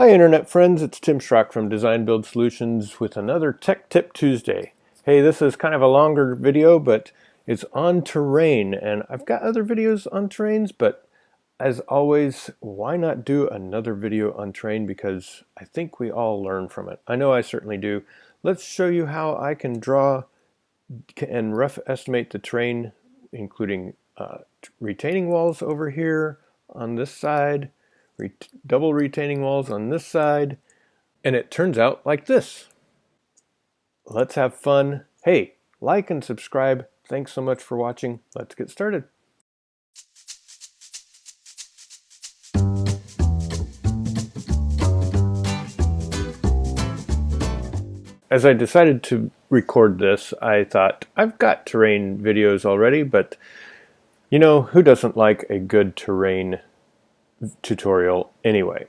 Hi Internet friends, it's Tim Schrock from Design Build Solutions with another Tech Tip Tuesday. Hey, this is kind of a longer video, but it's on terrain, and I've got other videos on terrains, but as always, why not do another video on terrain, because I think we all learn from it. I know I certainly do. Let's show you how I can draw and rough estimate the terrain, including retaining walls over here on this side, double retaining walls on this side, and it turns out like this. Let's have fun. Hey, like and subscribe. Thanks so much for watching. Let's get started. As I decided to record this, I thought I've got terrain videos already, but you know, who doesn't like a good terrain tutorial anyway?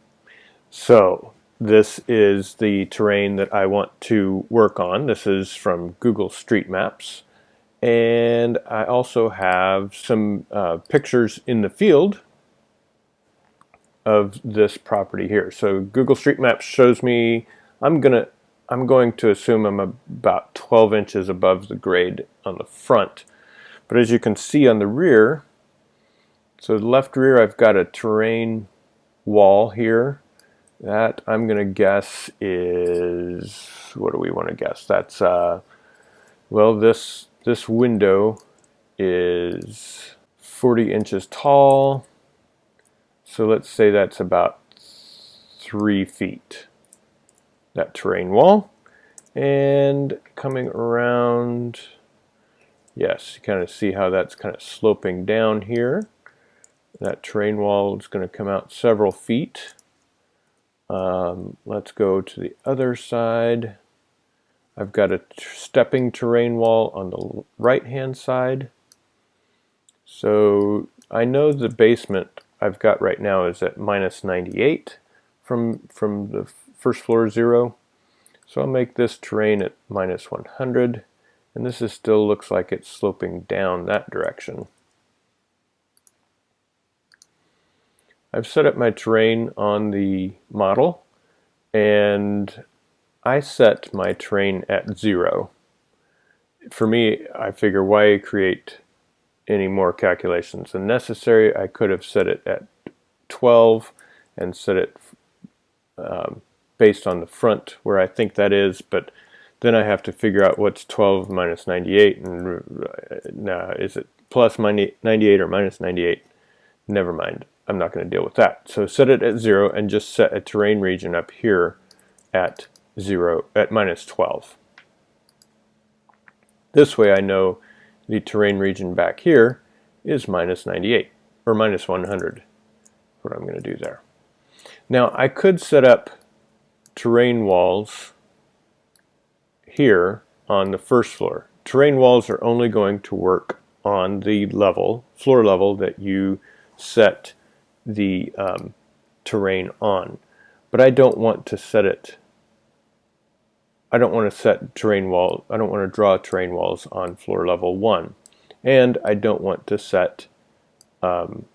So this is the terrain that I want to work on. This is from Google Street Maps, and I also have some pictures in the field of this property here. So Google Street Maps shows me I'm going to assume I'm about 12 inches above the grade on the front, but as you can see on the rear, so the left rear, I've got a terrain wall here that I'm going to guess is, what do we want to guess? That's, well, this window is 40 inches tall, so let's say that's about 3 feet, that terrain wall. And coming around, yes, you kind of see how that's kind of sloping down here. That terrain wall is going to come out several feet. Let's go to the other side. I've got a stepping terrain wall on the right-hand side. So I know the basement I've got right now is at minus 98 from the first floor 0. So I'll make this terrain at minus 100, and this is still looks like it's sloping down that direction. I've set up my terrain on the model, and I set my terrain at 0. For me, I figure why create any more calculations than necessary. I could have set it at 12 and set it based on the front where I think that is, but then I have to figure out what's 12 minus 98, and now is it plus 98 or minus 98? Never mind. I'm not going to deal with that. So set it at 0 and just set a terrain region up here at 0, at minus 12. This way I know the terrain region back here is minus 98, or minus 100, what I'm going to do there. Now I could set up terrain walls here on the first floor. Terrain walls are only going to work on the level, floor level, that you set the terrain on, but I don't want to set it. I don't want to set terrain wall. I don't want to draw terrain walls on floor level 1, and I don't want to set. For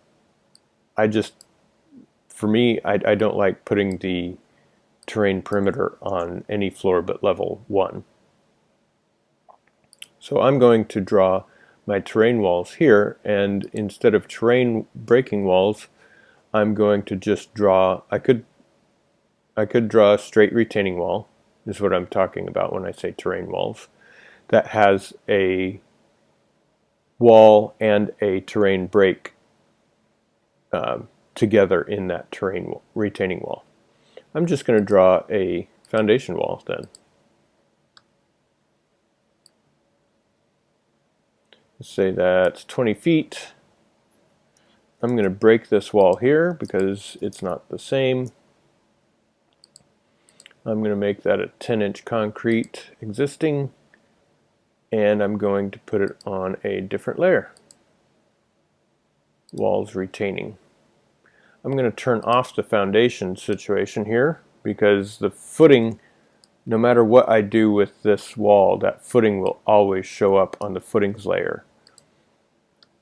me, I don't like putting the terrain perimeter on any floor but level 1. So I'm going to draw my terrain walls here, and instead of terrain breaking walls, I'm going to just draw, I could draw a straight retaining wall, is what I'm talking about when I say terrain walls, that has a wall and a terrain break together in that terrain retaining wall. I'm just going to draw a foundation wall then. Let's say that's 20 feet. I'm going to break this wall here because it's not the same. I'm going to make that a 10-inch concrete existing, and I'm going to put it on a different layer. Walls retaining. I'm going to turn off the foundation situation here because the footing, no matter what I do with this wall, that footing will always show up on the footings layer.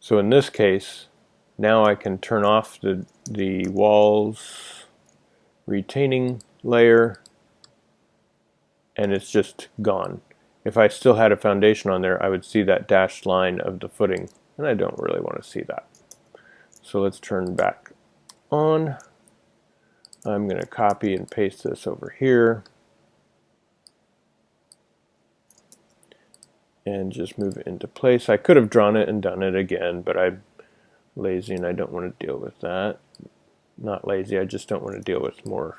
So in this case, now I can turn off the walls retaining layer, and it's just gone. If I still had a foundation on there, I would see that dashed line of the footing, and I don't really want to see that. So let's turn back on. I'm going to copy and paste this over here and just move it into place. I could have drawn it and done it again, but I'm lazy and I don't want to deal with that. Not lazy, I just don't want to deal with more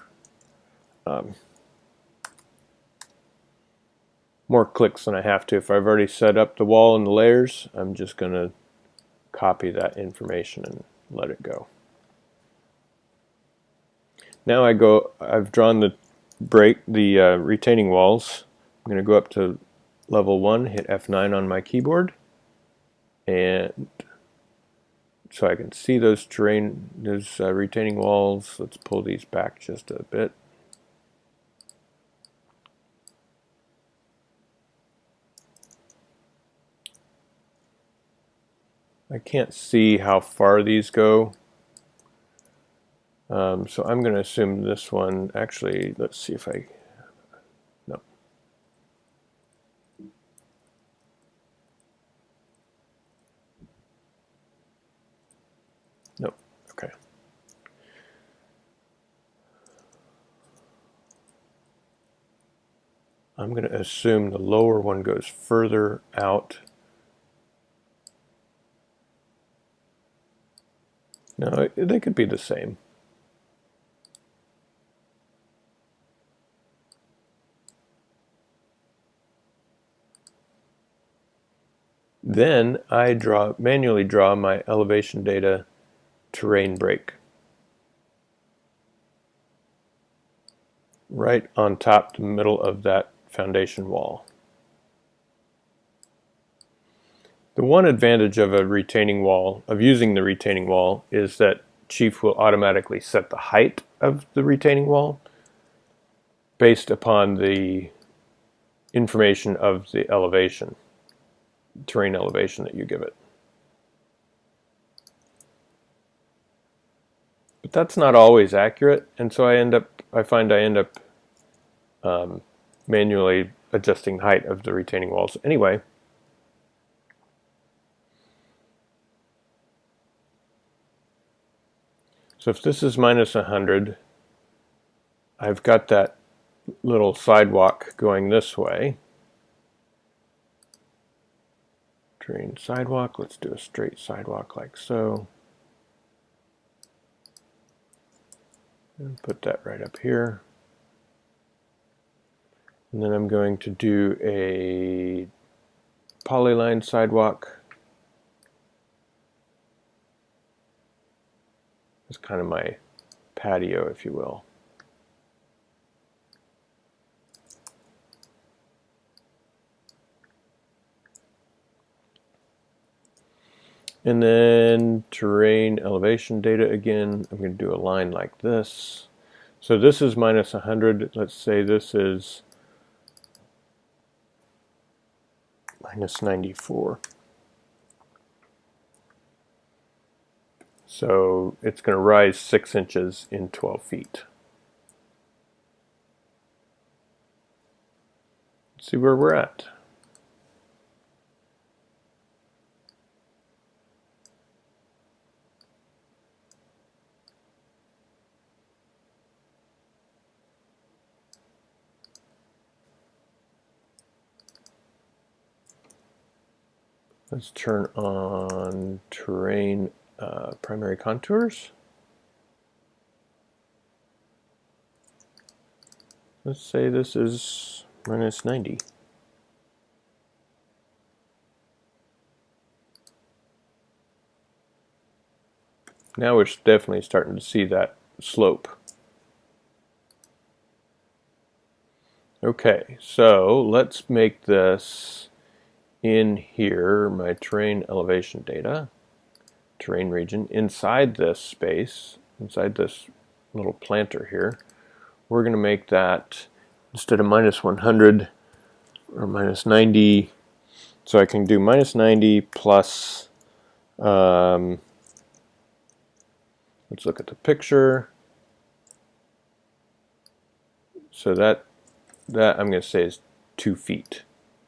clicks than I have to. If I've already set up the wall and the layers, I'm just going to copy that information and let it go. Now I've drawn the retaining walls. I'm going to go up to level 1, hit F9 on my keyboard, and so I can see those retaining walls. Let's pull these back just a bit. I can't see how far these go. So I'm going to assume this one, actually, let's see if no. Nope, okay. I'm going to assume the lower one goes further out. No, they could be the same. Then I manually draw my elevation data terrain break right on top, the middle of that foundation wall. The one advantage of a retaining wall, of using the retaining wall, is that Chief will automatically set the height of the retaining wall based upon the information of the elevation, terrain elevation that you give it. But that's not always accurate, and so I find I end up manually adjusting the height of the retaining walls anyway. So if this is minus 100, I've got that little sidewalk going this way. Terrain sidewalk, let's do a straight sidewalk like so. And put that right up here. And then I'm going to do a polyline sidewalk. It's kind of my patio, if you will. And then terrain elevation data again. I'm going to do a line like this. So this is minus 100. Let's say this is minus 94. So it's going to rise 6 inches in 12 feet. Let's see where we're at. Let's turn on terrain primary contours. Let's say this is minus 90. Now we're definitely starting to see that slope. Okay, so let's make this in here, my terrain elevation data, terrain region, inside this space, inside this little planter here, we're going to make that, instead of minus 100 or minus 90, so I can do minus 90 plus, let's look at the picture. So that I'm going to say is 2 feet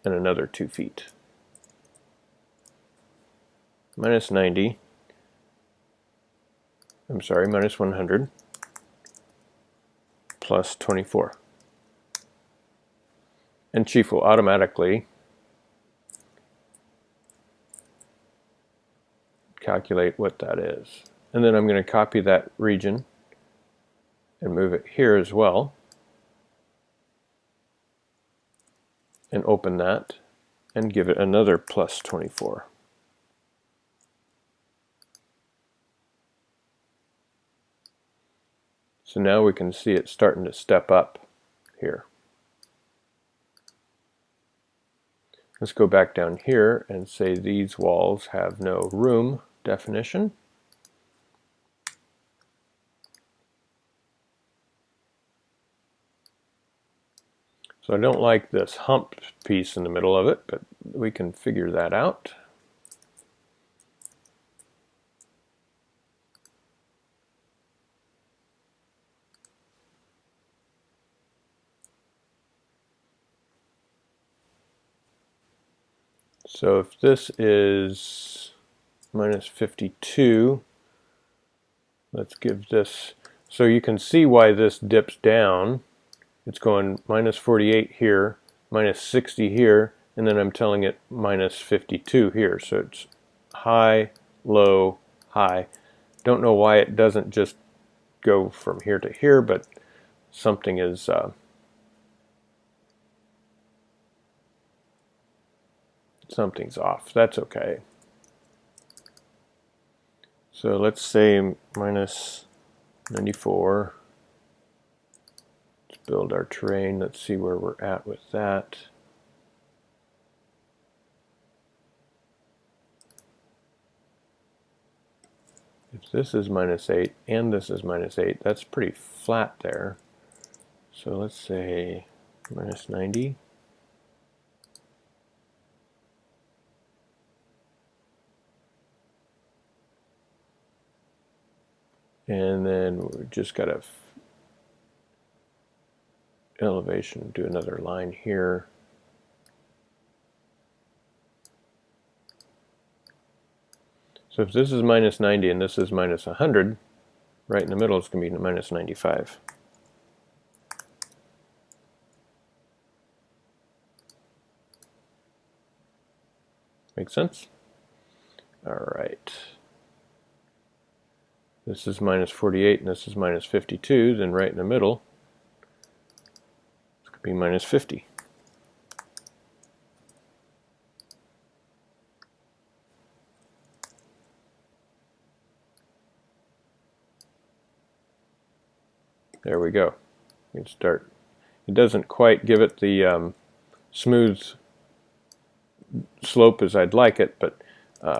and another 2 feet. Minus 90. I'm sorry, minus 100 plus 24. And Chief will automatically calculate what that is. And then I'm going to copy that region and move it here as well. And open that and give it another plus 24. So now we can see it starting to step up here. Let's go back down here and say these walls have no room definition. So I don't like this hump piece in the middle of it, but we can figure that out. So if this is minus 52, let's give this, so you can see why this dips down. It's going minus 48 here, minus 60 here, and then I'm telling it minus 52 here. So it's high, low, high. Don't know why it doesn't just go from here to here, but something is something's off. That's okay. So let's say minus 94. Let's build our terrain. Let's see where we're at with that. If this is minus 8 and this is minus 8, that's pretty flat there. So let's say minus 90. And then we just got to elevation, do another line here. So if this is minus 90 and this is minus 100, right in the middle it's going to be minus 95. Make sense? All right. This is minus 48 and this is minus 52, then right in the middle it's going to be minus 50. There we go. We can start. It doesn't quite give it the smooth slope as I'd like it, but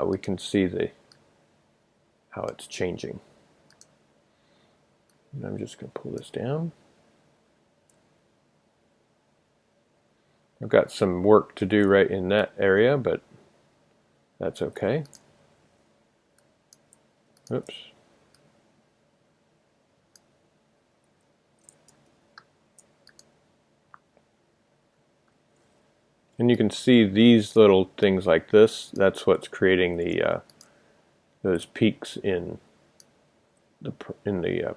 we can see how it's changing. And I'm just going to pull this down. I've got some work to do right in that area, but that's okay. Oops. And you can see these little things like this. That's what's creating the those peaks in the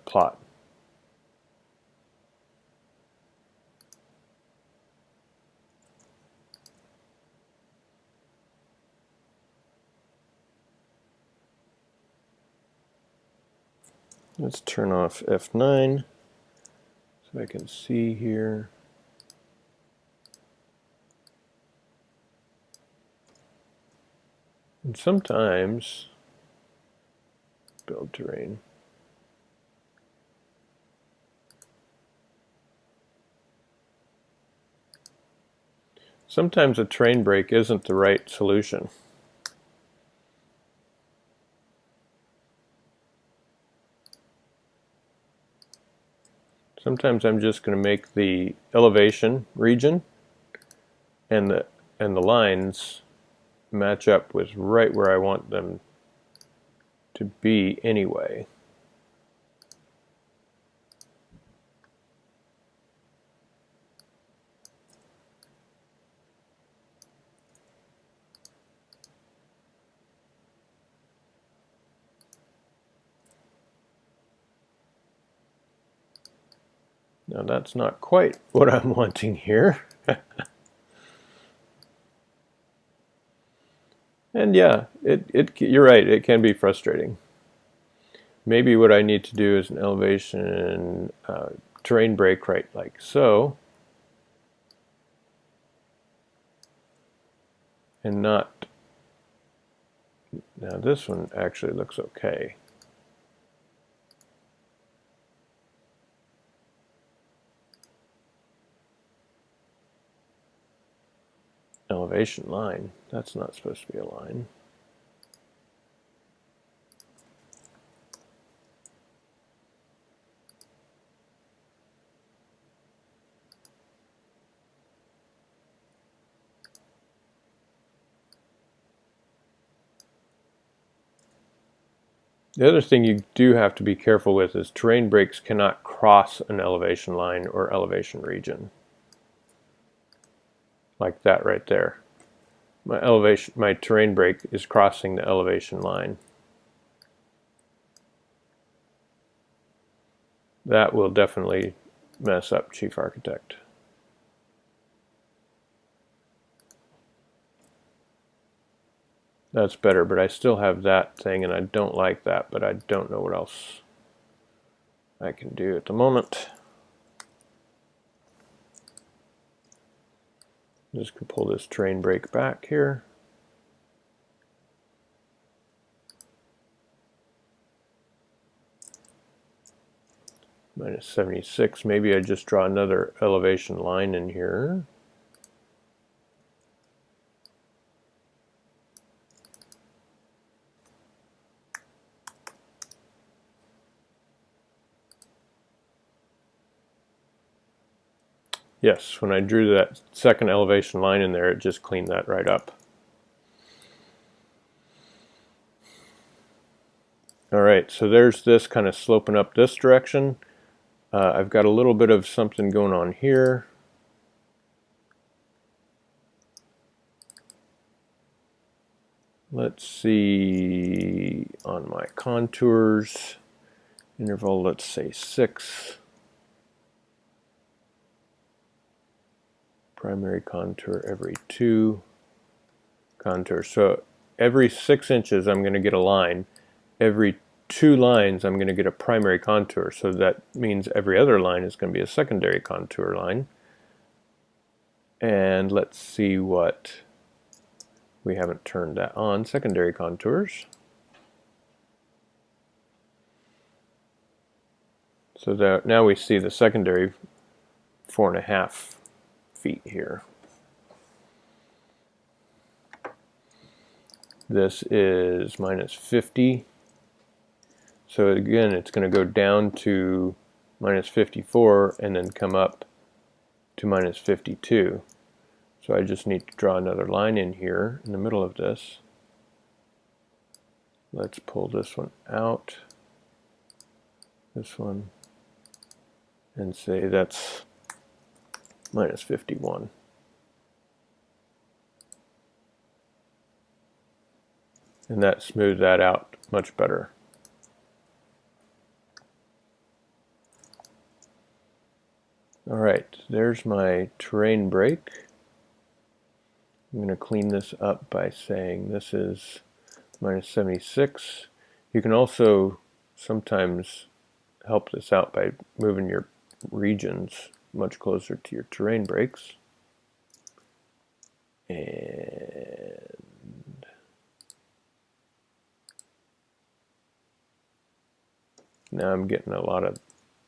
plot. Let's turn off F9 so I can see here. And sometimes, build terrain. Sometimes a terrain break isn't the right solution. Sometimes I'm just going to make the elevation region and the lines match up with right where I want them to be anyway. Now that's not quite what I'm wanting here. And yeah, you're right, it can be frustrating. Maybe what I need to do is an elevation terrain break right like so. And not, now this one actually looks okay. Elevation line, that's not supposed to be a line. The other thing you do have to be careful with is terrain breaks cannot cross an elevation line or elevation region. Like that right there. My terrain break is crossing the elevation line. That will definitely mess up Chief Architect. That's better, but I still have that thing and I don't like that, but I don't know what else I can do at the moment. Just can pull this terrain break back here. Minus 76. Maybe I just draw another elevation line in here. Yes, when I drew that second elevation line in there, it just cleaned that right up. All right, so there's this kind of sloping up this direction. I've got a little bit of something going on here. Let's see, on my contours, interval, let's say 6. Primary contour every 2 contours. So every 6 inches I'm going to get a line. Every 2 lines I'm going to get a primary contour. So that means every other line is going to be a secondary contour line. And let's see what, we haven't turned that on, secondary contours. So that now we see the secondary 4.5 feet here. This is minus 50. So again, it's going to go down to minus 54 and then come up to minus 52. So I just need to draw another line in here in the middle of this. Let's pull this one out, this one, and say that's minus 51. And that smoothed that out much better. All right, there's my terrain break. I'm going to clean this up by saying this is minus 76. You can also sometimes help this out by moving your regions much closer to your terrain breaks. And now I'm getting a lot of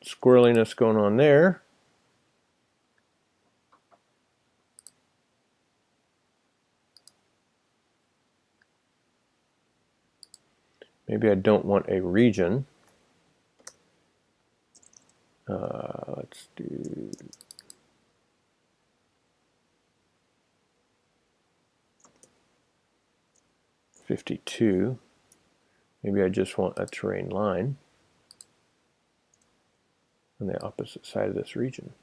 squirreliness going on there. Maybe I don't want a region. Let's do .52. Maybe I just want a terrain line on the opposite side of this region.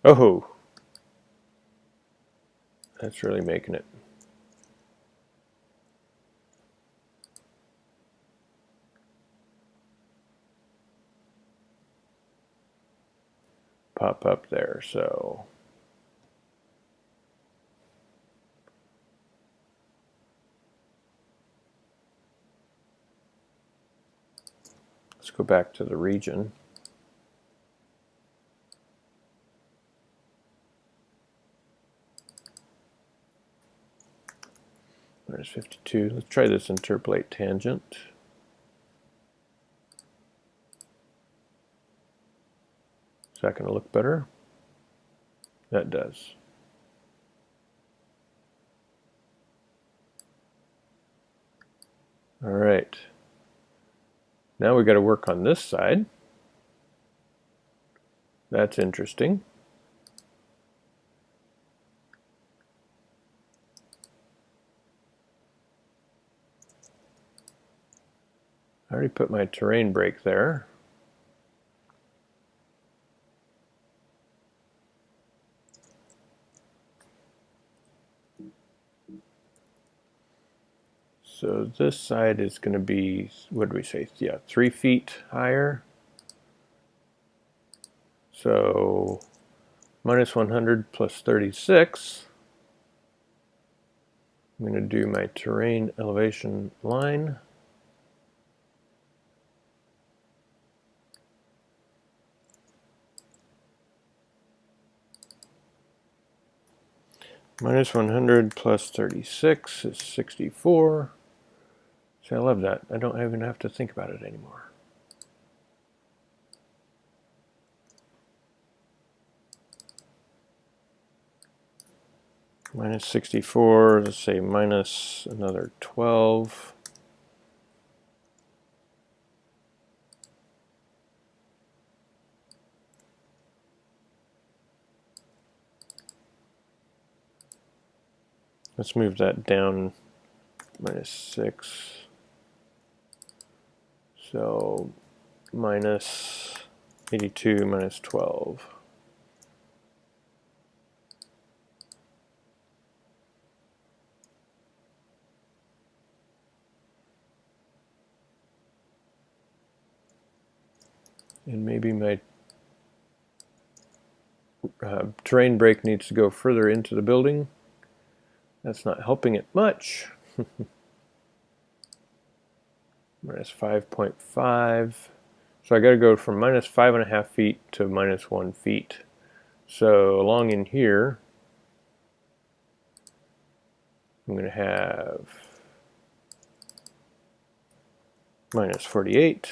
Oh, That's really making it. Pop up there, so let's go back to the region. There's 52. Let's try this interpolate tangent. Is that going to look better? That does. All right. Now we got to work on this side. That's interesting. I already put my terrain brake there. So this side is going to be, what did we say? Yeah, 3 feet higher. So minus 100 plus 36. I'm going to do my terrain elevation line. Minus 100 plus 36 is 64. See, I love that. I don't even have to think about it anymore. Minus 64, let's say minus another 12. Let's move that down, minus 6. So minus 82 minus 12. And maybe my terrain brake needs to go further into the building. That's not helping it much. Minus 5.5. So I got to go from minus 5.5 feet to minus 1 feet. So along in here, I'm going to have minus 48.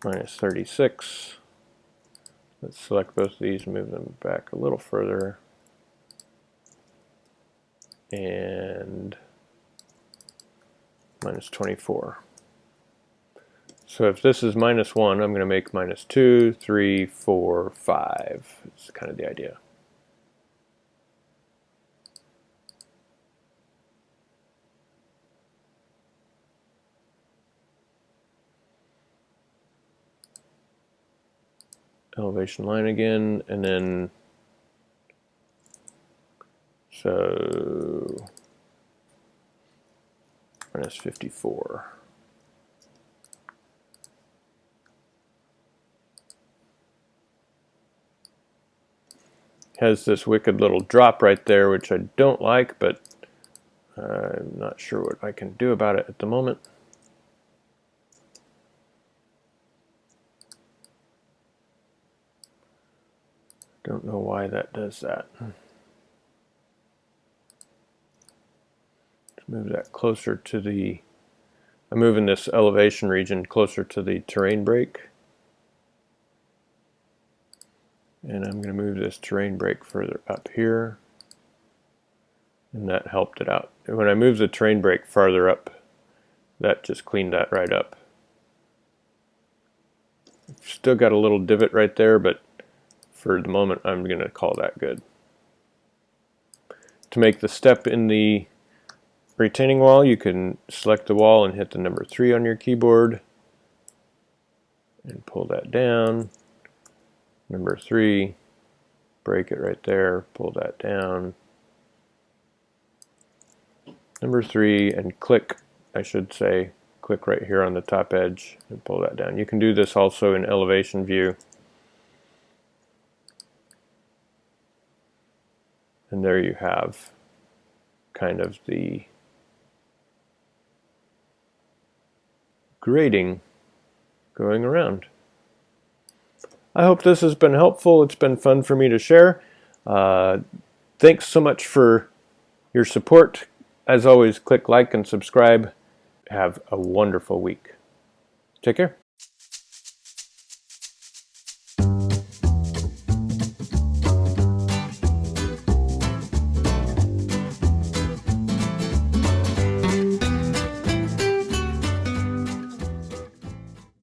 Minus 36. Let's select both of these, move them back a little further. And minus 24. So if this is minus 1, I'm going to make minus 2, 3, 4, 5. It's kind of the idea. Elevation line again, and then so minus 54. Has this wicked little drop right there, which I don't like, but I'm not sure what I can do about it at the moment. Don't know why that does that. Let's move that closer to the, I'm moving this elevation region closer to the terrain brake. And I'm going to move this terrain brake further up here. And that helped it out. And when I move the terrain brake farther up, that just cleaned that right up. Still got a little divot right there, but for the moment I'm going to call that good. To make the step in the retaining wall, you can select the wall and hit the number 3 on your keyboard and pull that down. Number 3, break it right there, pull that down. Number 3, and click, I should say, click right here on the top edge and pull that down. You can do this also in elevation view. And there you have kind of the grading going around. I hope this has been helpful. It's been fun for me to share. Thanks so much for your support. As always, click like and subscribe. Have a wonderful week. Take care.